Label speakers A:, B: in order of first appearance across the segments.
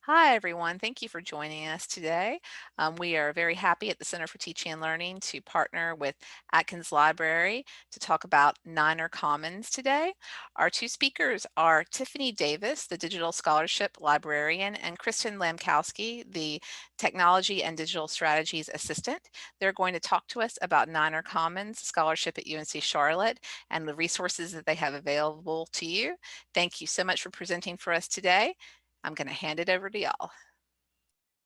A: Hi, everyone. Thank you for joining us today. We are very happy at the Center for Teaching and Learning to partner with Atkins Library to talk about Niner Commons today. Our two speakers are Tiffany Davis, the Digital Scholarship Librarian, and Kristen Lamkowski, the Technology and Digital Strategies Assistant. They're going to talk to us about Niner Commons Scholarship at UNC Charlotte and the resources that they have available to you. Thank you so much for presenting for us today. I'm going to hand it over to y'all.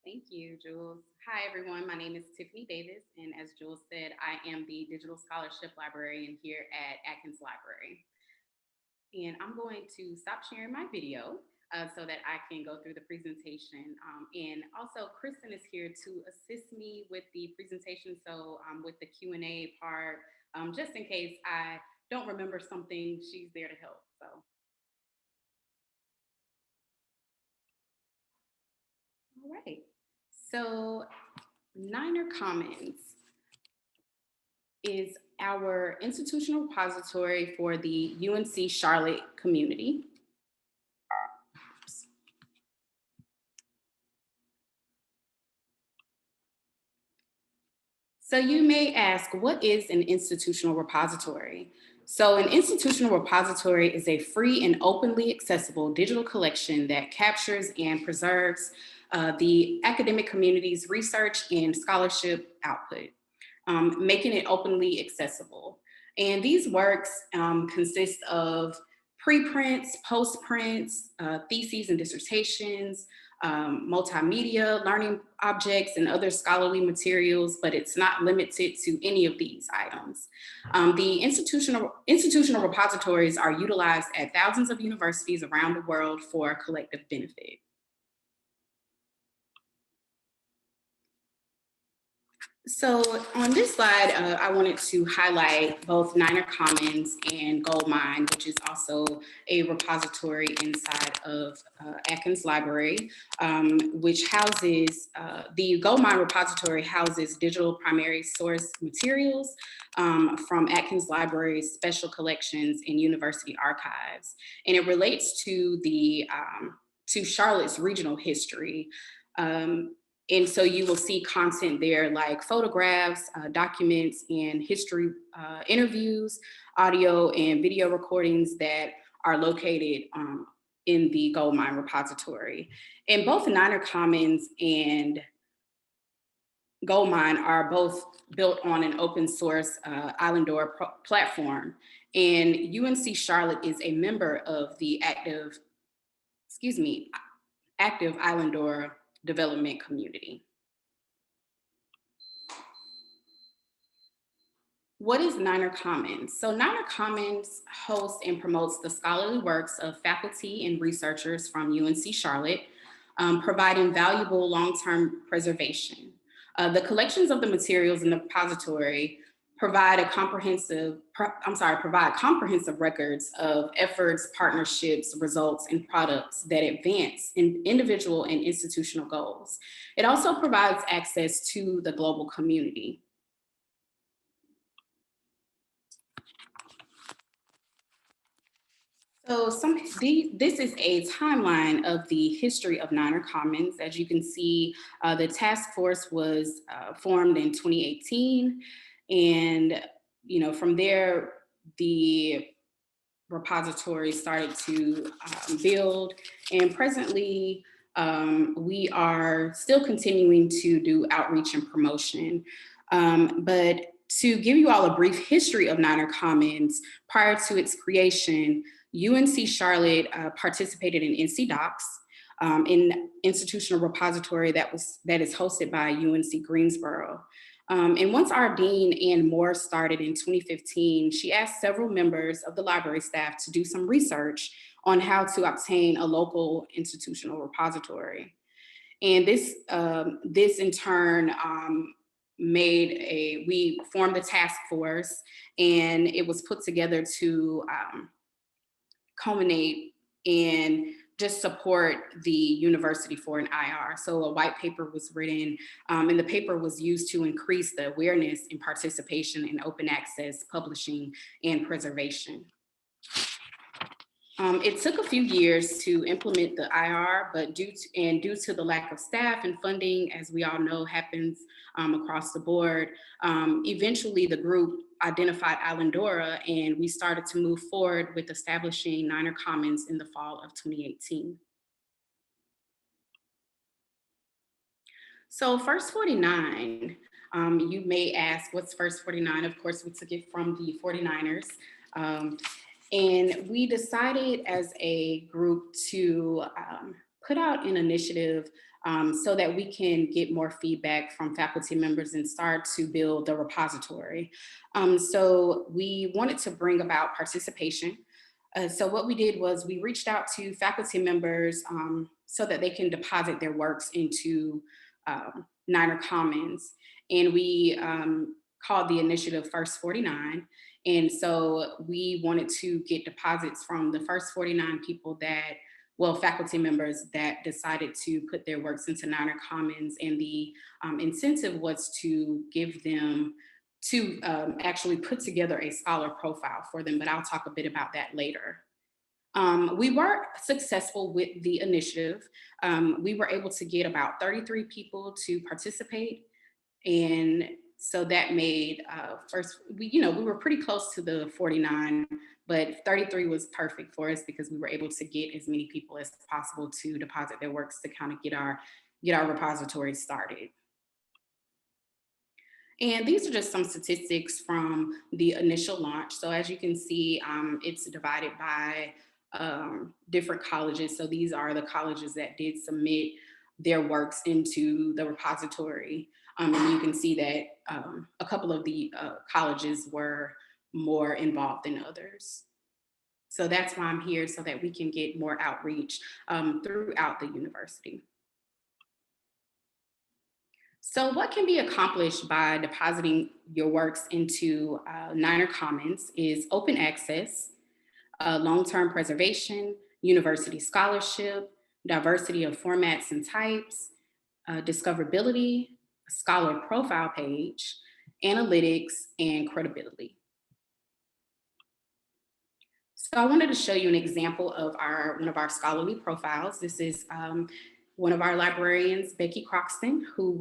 B: Thank you, Jules. Hi, everyone. My name is Tiffany Davis, and as Jules said, I am the Digital Scholarship Librarian here at Atkins Library. And I'm going to stop sharing my video so that I can go through the presentation. And also, Kristen is here to assist me with the presentation, so with the Q&A part, just in case I don't remember something, she's there to help. All right. So Niner Commons is our institutional repository for the UNC Charlotte community. So you may ask, what is an institutional repository? So an institutional repository is a free and openly accessible digital collection that captures and preserves the academic community's research and scholarship output, making it openly accessible. And these works consist of preprints, postprints, theses and dissertations, multimedia, learning objects, and other scholarly materials, but it's not limited to any of these items. The institutional repositories are utilized at thousands of universities around the world for collective benefit. So on this slide, I wanted to highlight both Niner Commons and Goldmine, which is also a repository inside of Atkins Library, which houses, the Goldmine repository houses digital primary source materials from Atkins Library's special collections and university archives. And it relates to to Charlotte's regional history. And so you will see content there like photographs, documents, and history interviews, audio and video recordings that are located in the Goldmine repository. And both Niner Commons and Goldmine are both built on an open source Islandora platform. And UNC Charlotte is a member of the active Islandora development community. What is Niner Commons? So Niner Commons hosts and promotes the scholarly works of faculty and researchers from UNC Charlotte, providing valuable long-term preservation. The collections of the materials in the repository provide comprehensive records of efforts, partnerships, results, and products that advance in individual and institutional goals. It also provides access to the global community. So this is a timeline of the history of Niner Commons. As you can see, the task force was formed in 2018. And from there, the repository started to build. And presently, we are still continuing to do outreach and promotion. But to give you all a brief history of Niner Commons, prior to its creation, UNC Charlotte participated in NC Docs, an institutional repository that is hosted by UNC Greensboro. And once our dean, Ann Moore, started in 2015, she asked several members of the library staff to do some research on how to obtain a local institutional repository. And this in turn we formed a task force, and it was put together to culminate and just support the university for an IR. So a white paper was written, and the paper was used to increase the awareness and participation in open access publishing and preservation. It took a few years to implement the IR, but due to the lack of staff and funding, as we all know, happens across the board. Eventually, the group identified Islandora, and we started to move forward with establishing Niner Commons in the fall of 2018. So, First 49, you may ask, what's First 49? Of course, we took it from the 49ers. Um, and we decided as a group to put out an initiative so that we can get more feedback from faculty members and start to build the repository. So we wanted to bring about participation. So what we did was we reached out to faculty members so that they can deposit their works into Niner Commons. And we called the initiative First 49. And so we wanted to get deposits from the first 49 people that, well, faculty members that decided to put their works into Niner Commons. And the incentive was to give them, to actually put together a scholar profile for them, but I'll talk a bit about that later. We were successful with the initiative. We were able to get about 33 people to participate, and so that made first we were pretty close to the 49, but 33 was perfect for us because we were able to get as many people as possible to deposit their works to kind of get our repository started. And these are just some statistics from the initial launch. So as you can see, it's divided by different colleges. So these are the colleges that did submit their works into the repository. And you can see that a couple of the colleges were more involved than others. So that's why I'm here, so that we can get more outreach throughout the university. So, what can be accomplished by depositing your works into Niner Commons is open access, long term preservation, university scholarship, diversity of formats and types, discoverability, scholar profile page, analytics, and credibility. So I wanted to show you an example of our one of our scholarly profiles. This is one of our librarians, Becky Croxton, who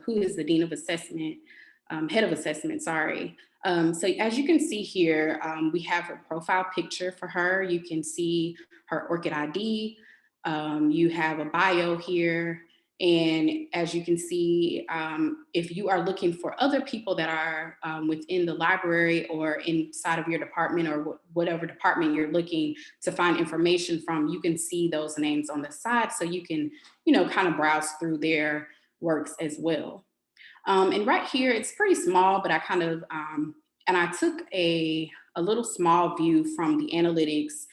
B: is the dean of assessment, head of assessment. Sorry. So as you can see here, we have a profile picture for her. You can see her ORCID ID. You have a bio here. And as you can see, if you are looking for other people that are within the library or inside of your department or whatever department you're looking to find information from, you can see those names on the side. So you can, kind of browse through their works as well. And right here, it's pretty small, but and I took a little small view from the analytics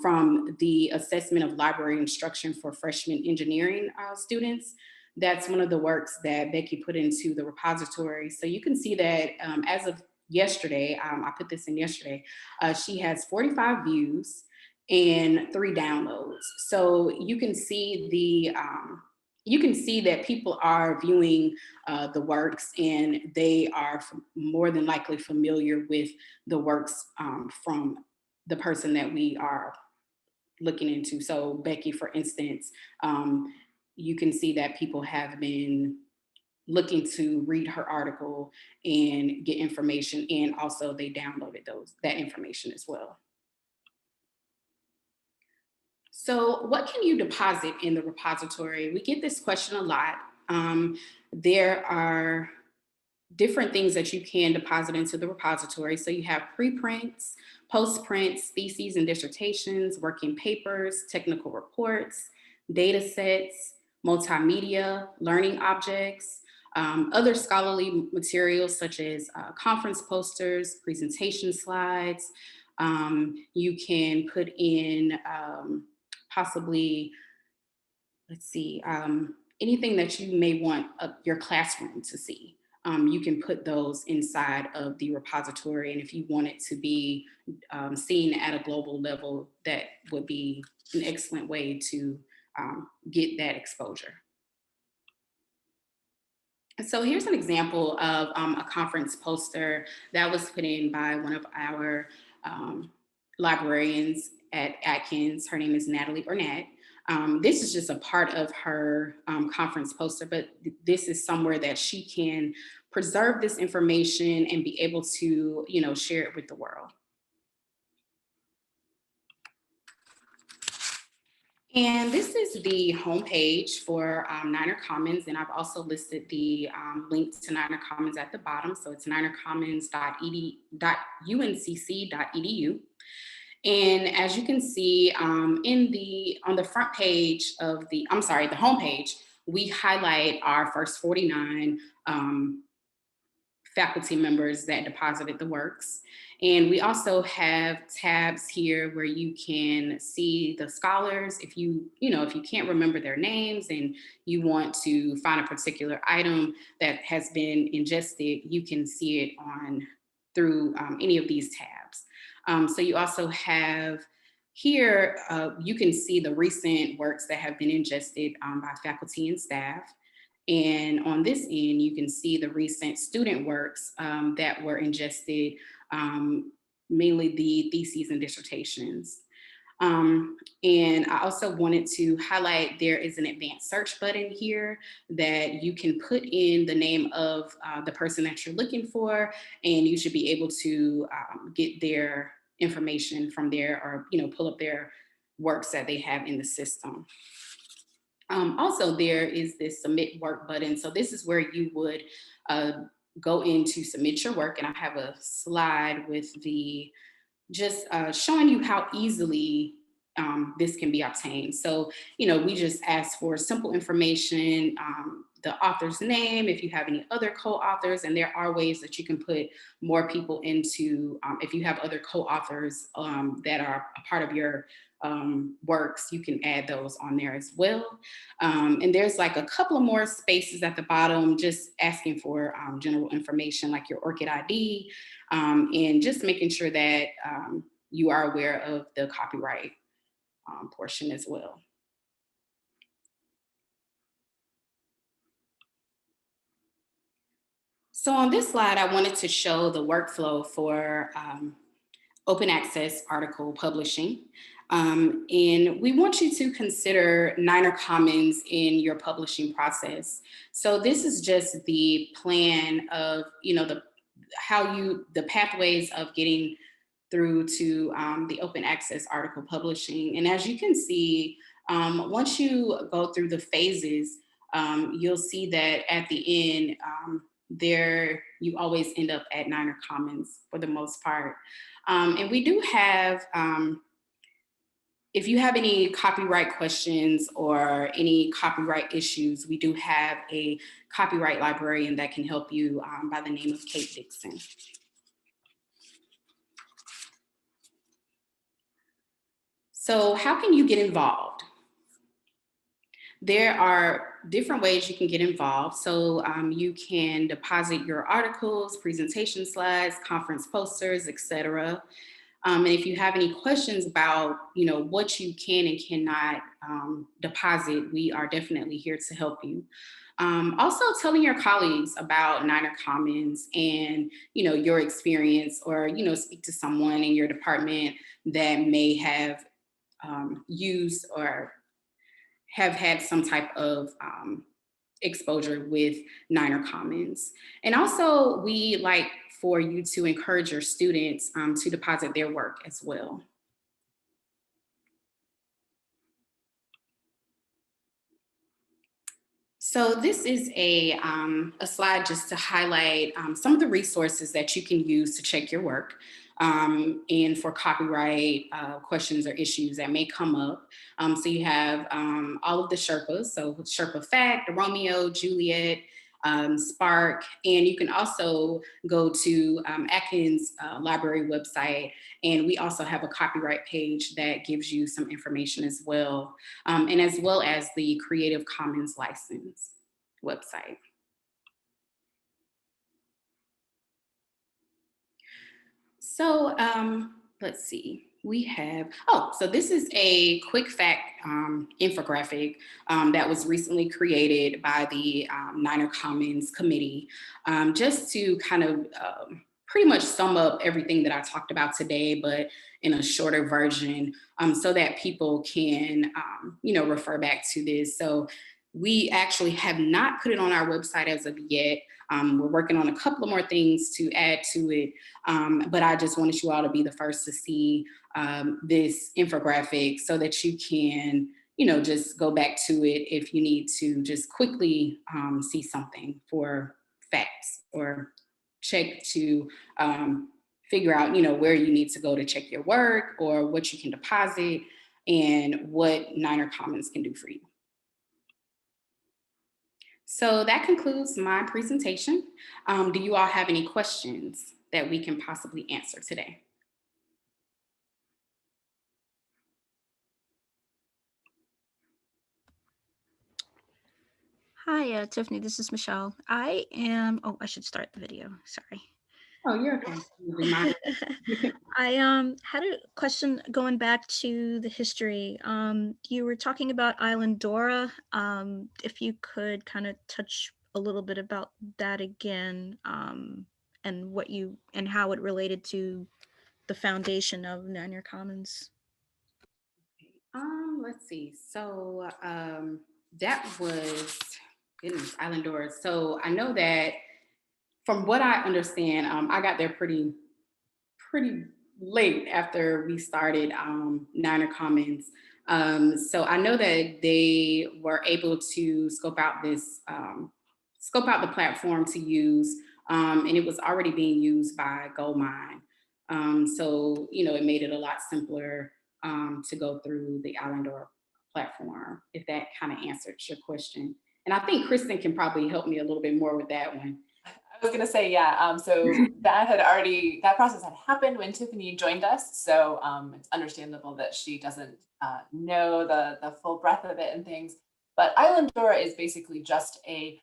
B: from the assessment of library instruction for freshman engineering students. That's one of the works that Becky put into the repository. So you can see that as of yesterday, I put this in yesterday, she has 45 views and 3 downloads. So you can see that people are viewing the works, and they are more than likely familiar with the works from the person that we are looking into. So Becky, for instance, you can see that people have been looking to read her article and get information, and also they downloaded that information as well. So, what can you deposit in the repository? We get this question a lot. There are different things that you can deposit into the repository. So, you have preprints, postprints, theses and dissertations, working papers, technical reports, data sets, multimedia, learning objects, other scholarly materials such as conference posters, presentation slides. You can put in possibly, let's see, anything that you may want your classroom to see. You can put those inside of the repository. And if you want it to be seen at a global level, that would be an excellent way to get that exposure. So here's an example of a conference poster that was put in by one of our librarians at Atkins. Her name is Natalie Burnett. This is just a part of her conference poster, but this is somewhere that she can preserve this information and be able to, share it with the world. And this is the homepage for Niner Commons, and I've also listed the link to Niner Commons at the bottom. So it's ninercommons.uncc.edu. And as you can see, on the front page of the homepage, we highlight our first 49 faculty members that deposited the works. And we also have tabs here where you can see the scholars. If you can't remember their names and you want to find a particular item that has been ingested, you can see it through any of these tabs. So you also have here, you can see the recent works that have been ingested by faculty and staff. And on this end, you can see the recent student works that were ingested, mainly the theses and dissertations. And I also wanted to highlight there is an advanced search button here that you can put in the name of the person that you're looking for, and you should be able to get their information from there, or pull up their works that they have in the system. Also, there is this submit work button. So this is where you would go in to submit your work. And I have a slide with just showing you how easily this can be obtained. So, we just ask for simple information, the author's name, if you have any other co-authors, and there are ways that you can put more people into, if you have other co-authors that are a part of your works, you can add those on there as well. And there's like a couple of more spaces at the bottom, just asking for general information like your ORCID ID, and just making sure that you are aware of the copyright portion as well. So on this slide, I wanted to show the workflow for open access article publishing. And we want you to consider Niner Commons in your publishing process. So this is just the plan of, the pathways of getting through to the open access article publishing. And as you can see, once you go through the phases, you'll see that at the end, there you always end up at Niner Commons for the most part. And we do have, if you have any copyright questions or any copyright issues, we do have a copyright librarian that can help you by the name of Kate Dixon. So how can you get involved? There are different ways you can get involved. So you can deposit your articles, presentation slides, conference posters, etc. And if you have any questions about, what you can and cannot deposit, we are definitely here to help you. Also telling your colleagues about Niner Commons and, your experience, or, speak to someone in your department that may have used or have had some type of exposure with Niner Commons. And also, we like for you to encourage your students to deposit their work as well. So this is a slide just to highlight some of the resources that you can use to check your work, and for copyright questions or issues that may come up. So you have all of the Sherpas, so Sherpa Fact, Romeo, Juliet, Spark, and you can also go to Atkins library website, and we also have a copyright page that gives you some information as well, and as well as the Creative Commons license website. So let's see. We have, so this is a quick fact infographic that was recently created by the Niner Commons Committee, just to kind of pretty much sum up everything that I talked about today, but in a shorter version, so that people can, refer back to this. So we actually have not put it on our website as of yet. We're working on a couple of more things to add to it, but I just wanted you all to be the first to see this infographic so that you can, just go back to it if you need to just quickly see something for facts or check to figure out, where you need to go to check your work or what you can deposit and what Niner Commons can do for you. So that concludes my presentation. Do you all have any questions that we can possibly answer today?
C: Hi, Tiffany, this is Michelle. I should start the video. Sorry.
B: Oh, you're okay. You'll be mine.
C: I had a question going back to the history. You were talking about Island Dora. If you could kind of touch a little bit about that again, and how it related to the foundation of Niner Commons.
B: Let's see. So that was goodness, Island Doors. So I know that from what I understand, I got there pretty late after we started Niner Commons. So I know that they were able to scope out the platform to use, and it was already being used by Goldmine. So it made it a lot simpler to go through the Islandor platform. If that kind of answered your question, and I think Kristen can probably help me a little bit more with that one.
D: I was gonna say, yeah. So that process had happened when Tiffany joined us. So it's understandable that she doesn't know the full breadth of it and things. But Islandora is basically just a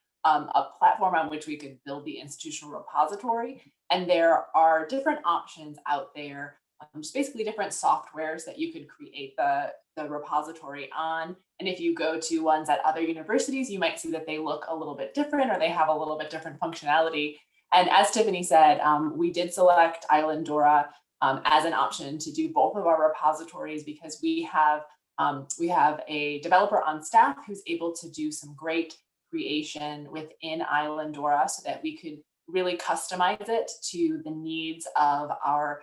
D: platform on which we could build the institutional repository, and there are different options out there, just basically different softwares that you could create the repository on. And if you go to ones at other universities, you might see that they look a little bit different or they have a little bit different functionality. And as Tiffany said, we did select Islandora as an option to do both of our repositories because we have a developer on staff who's able to do some great creation within Islandora so that we could really customize it to the needs of our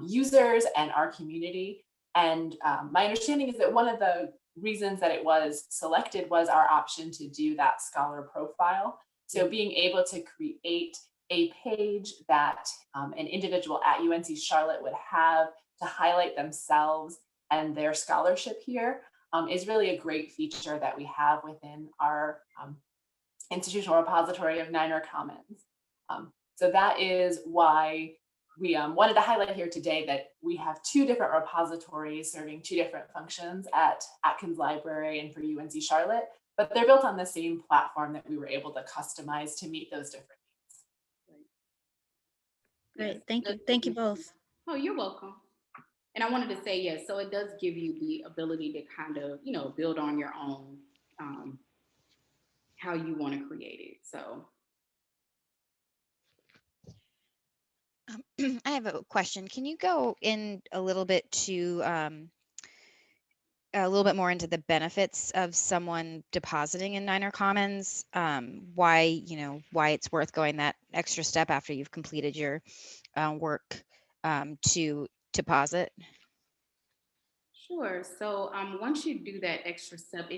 D: users and our community. And my understanding is that one of the reasons that it was selected was our option to do that scholar profile. So being able to create a page that an individual at UNC Charlotte would have to highlight themselves and their scholarship here is really a great feature that we have within our institutional repository of Niner Commons. So that is why we wanted to highlight here today that we have two different repositories serving two different functions at Atkins Library and for UNC Charlotte, but they're built on the same platform that we were able to customize to meet those different needs.
C: Great, thank you. Thank you both.
B: Oh, you're welcome. And I wanted to say, yes, so it does give you the ability to kind of, build on your own how you want to create it. So
E: I have a question. Can you go in a little bit a little bit more into the benefits of someone depositing in Niner Commons? Why it's worth going that extra step after you've completed your work to deposit?
B: Sure. So once you do that extra step,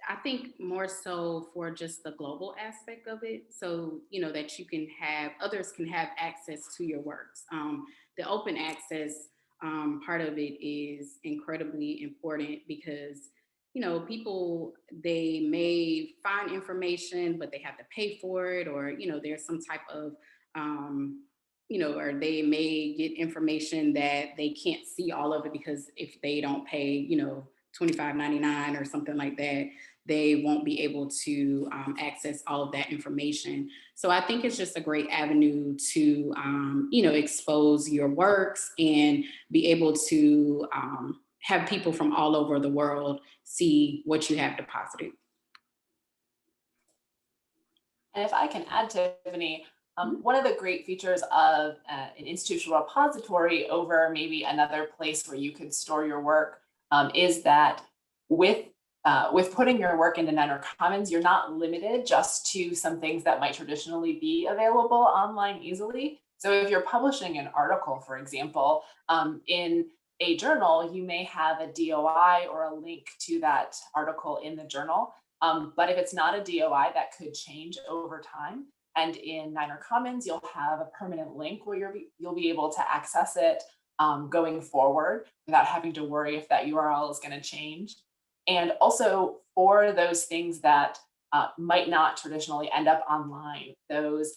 B: I think more so for just the global aspect of it. So, that others can have access to your works. The open access part of it is incredibly important because, people, they may find information, but they have to pay for it, or, there's some type of, or they may get information that they can't see all of it because if they don't pay, $25.99 or something like that, they won't be able to access all of that information. So I think it's just a great avenue to, expose your works and be able to have people from all over the world see what you have deposited.
D: And if I can add, Tiffany, One of the great features of an institutional repository over maybe another place where you could store your work is that with putting your work into Niner Commons, you're not limited just to some things that might traditionally be available online easily. So if you're publishing an article, for example, in a journal, you may have a DOI or a link to that article in the journal. But if it's not a DOI, that could change over time. And in Niner Commons, you'll have a permanent link where you'll be able to access it going forward without having to worry if that URL is going to change. And also for those things that might not traditionally end up online, those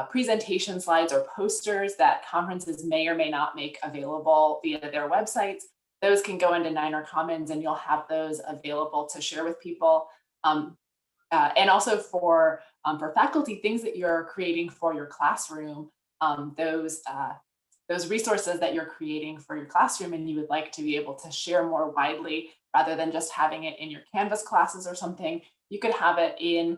D: presentation slides or posters that conferences may or may not make available via their websites, those can go into Niner Commons and you'll have those available to share with people. And also for faculty, things that you're creating for your classroom, those resources that you're creating for your classroom and you would like to be able to share more widely rather than just having it in your Canvas classes or something, you could have it in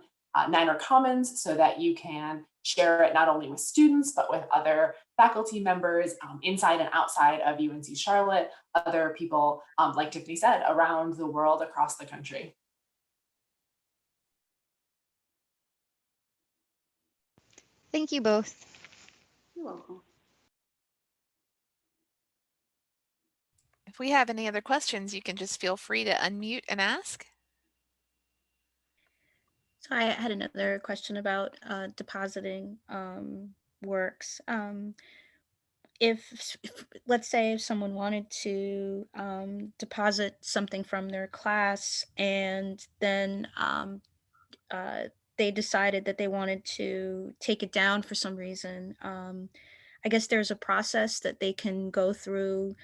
D: Niner Commons so that you can share it not only with students, but with other faculty members inside and outside of UNC Charlotte, other people, like Tiffany said, around the world, across the country.
E: Thank you both.
B: You're welcome.
A: If we have any other questions, you can just feel free to unmute and ask.
C: So I had another question about depositing works. If let's say if someone wanted to deposit something from their class and then they decided that they wanted to take it down for some reason, I guess there's a process that they can go through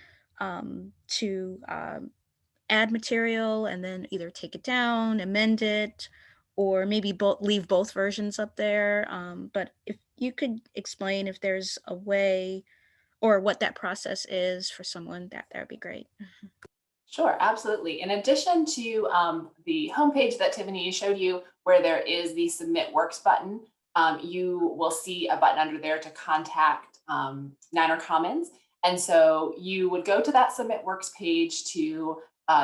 C: to add material and then either take it down, amend it, or maybe leave both versions up there. But if you could explain if there's a way or what that process is for someone, that would be great.
D: Sure, absolutely. In addition to the homepage that Tiffany showed you, where there is the Submit Works button, you will see a button under there to contact Niner Commons. And so you would go to that Submit Works page to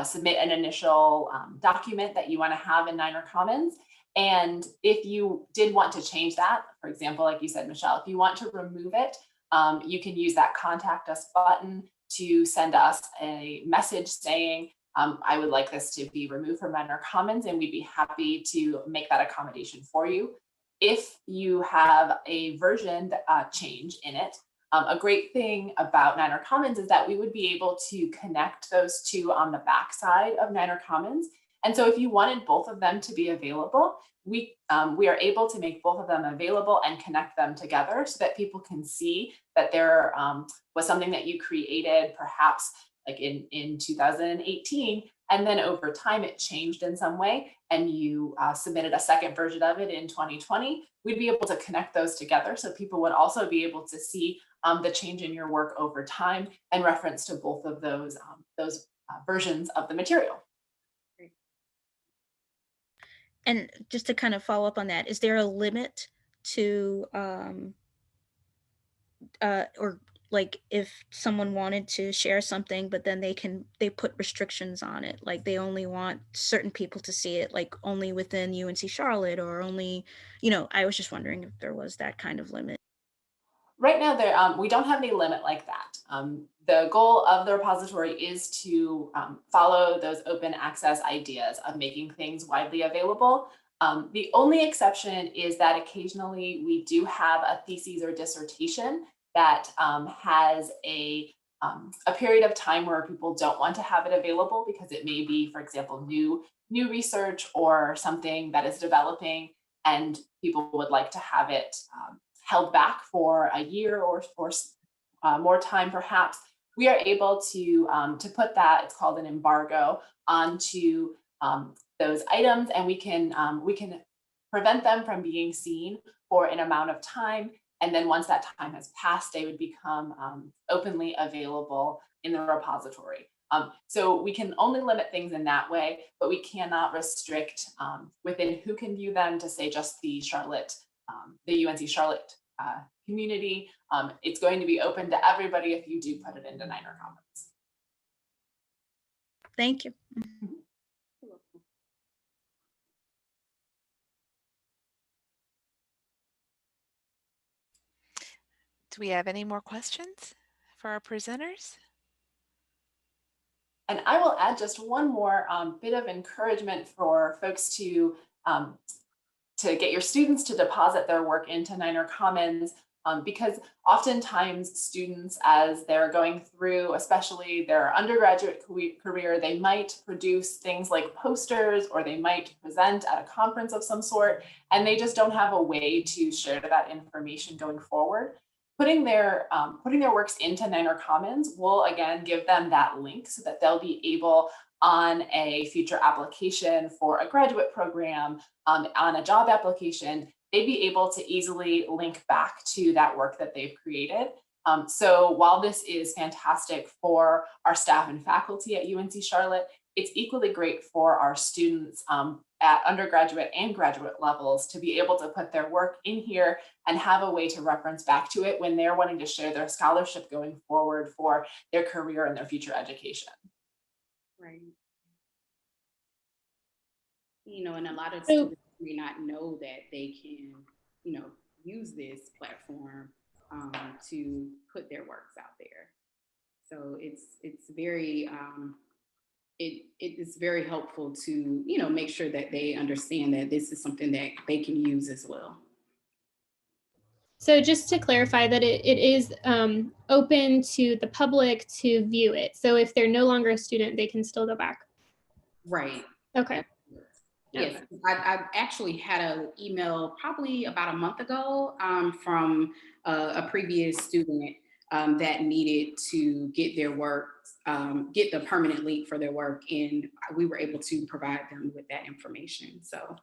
D: submit an initial document that you want to have in Niner Commons. And if you did want to change that, for example, like you said, Michelle, if you want to remove it, you can use that Contact Us button to send us a message saying, I would like this to be removed from Niner Commons, and we'd be happy to make that accommodation for you. If you have a version change in it, a great thing about Niner Commons is that we would be able to connect those two on the backside of Niner Commons. And so if you wanted both of them to be available, we are able to make both of them available and connect them together so that people can see that there was something that you created perhaps like in 2018, and then over time it changed in some way and you submitted a second version of it in 2020, we'd be able to connect those together so people would also be able to see the change in your work over time and reference to both of those versions of the material.
C: And just to kind of follow up on that, is there a limit to or like if someone wanted to share something but then they put restrictions on it, like they only want certain people to see it, like only within UNC Charlotte, or only, I was just wondering if there was that kind of limit.
D: Right now, we don't have any limit like that. The goal of the repository is to follow those open access ideas of making things widely available. The only exception is that occasionally we do have a thesis or dissertation that has a period of time where people don't want to have it available because it may be, for example, new research or something that is developing, and people would like to have it held back for a year or more time, perhaps. We are able to put that, it's called an embargo, onto those items, and we can prevent them from being seen for an amount of time. And then once that time has passed, they would become openly available in the repository. So we can only limit things in that way, but we cannot restrict within who can view them to say just the UNC Charlotte community. It's going to be open to everybody if you do put it into Niner Commons.
C: Thank you.
A: Do we have any more questions for our presenters?
D: And I will add just one more bit of encouragement for folks to get your students to deposit their work into Niner Commons, because oftentimes students, as they're going through, especially their undergraduate career, they might produce things like posters, or they might present at a conference of some sort, and they just don't have a way to share that information going forward. Putting their works into Niner Commons will again give them that link so that they'll be able, on a future application for a graduate program, on a job application, they'd be able to easily link back to that work that they've created. So while this is fantastic for our staff and faculty at UNC Charlotte, it's equally great for our students at undergraduate and graduate levels to be able to put their work in here and have a way to reference back to it when they're wanting to share their scholarship going forward for their career and their future education.
B: Right. You know, and a lot of students may not know that they can, you know, use this platform to put their works out there. So it's very it is very helpful to, you know, make sure that they understand that this is something that they can use as well.
F: So just to clarify that it is open to the public to view it. So if they're no longer a student, they can still go back.
B: Right.
F: Okay.
B: Yes,
F: Okay.
B: I actually had an email probably about a month ago from a previous student that needed to get their work, get the permanent link for their work, and we were able to provide them with that information. So.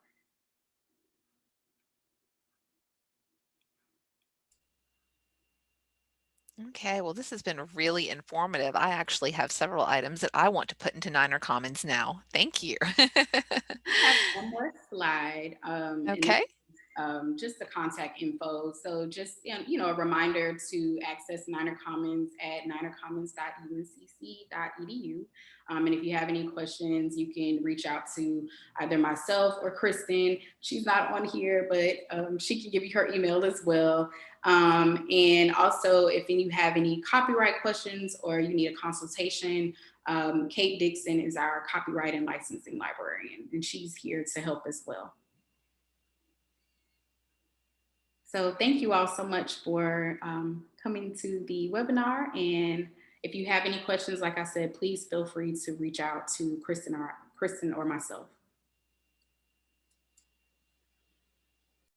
A: Okay, well, this has been really informative. I actually have several items that I want to put into Niner Commons now. Thank you.
B: I have one more slide.
A: Okay.
B: And just the contact info. So just, you know, a reminder to access Niner Commons at ninercommons.uncc.edu. And if you have any questions, you can reach out to either myself or Kristen. She's not on here, but she can give you her email as well. And also, if you have any copyright questions or you need a consultation, Kate Dixon is our copyright and licensing librarian, and she's here to help as well. So thank you all so much for coming to the webinar. And if you have any questions, like I said, please feel free to reach out to Kristen or myself.